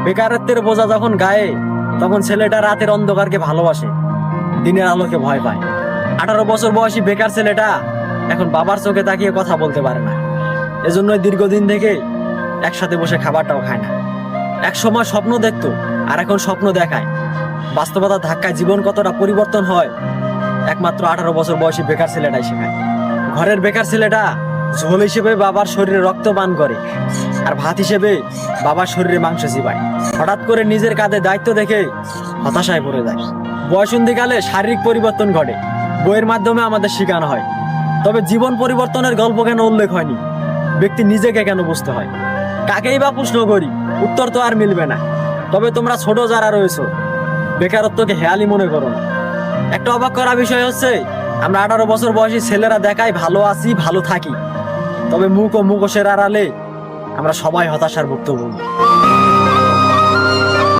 বেকারত্বের বোঝা যখন গায়ে, তখন ছেলেটা রাতের অন্ধকারকে ভালোবাসে, দিনের আলোকে ভয় পায়। 18 বছর বয়সী বেকার ছেলেটা এখন বাবার চোখে তাকিয়ে কথা বলতে পারে না। এজন্যই দীর্ঘদিন থেকে একসাথে বসে খাবারটাও খায় না। এক সময় স্বপ্ন দেখতো, আর এখন স্বপ্ন দেখায়। বাস্তবতার ধাক্কায় জীবন কতটা পরিবর্তন হয় একমাত্র 18 বছর বয়সী বেকার ছেলেটাই শেখায়। ঘরের বেকার ছেলেটা ঝোল হিসেবে বাবার শরীরে রক্ত পান করে, আর ভাত হিসেবে বাবার শরীরে মাংস চিবায়। হঠাৎ করে নিজের কাঁধে দায়িত্ব দেখে হতাশায় পড়ে যায়। বয়সন্ধিকালে শারীরিক পরিবর্তন ঘটে, বইয়ের মাধ্যমে আমাদের শেখানো হয়, তবে জীবন পরিবর্তনের গল্প কেন উল্লেখ হয়নি? ব্যক্তি নিজেকে কেন বুঝতে হয়? কাকেই বা প্রশ্ন করি, উত্তর তো আর মিলবে না। তবে তোমরা ছোট যারা রয়েছো, বেকারত্বকে হেয়ালি মনে করো না। একটা অবাক করা বিষয় হচ্ছে, আমরা 18 বছর বয়সী ছেলেরা দেখাই ভালো আছি, ভালো থাকি, তবে মুখ ও মুখোশের আড়ালে আমরা সবাই হতাশার ভুক্তভোগী।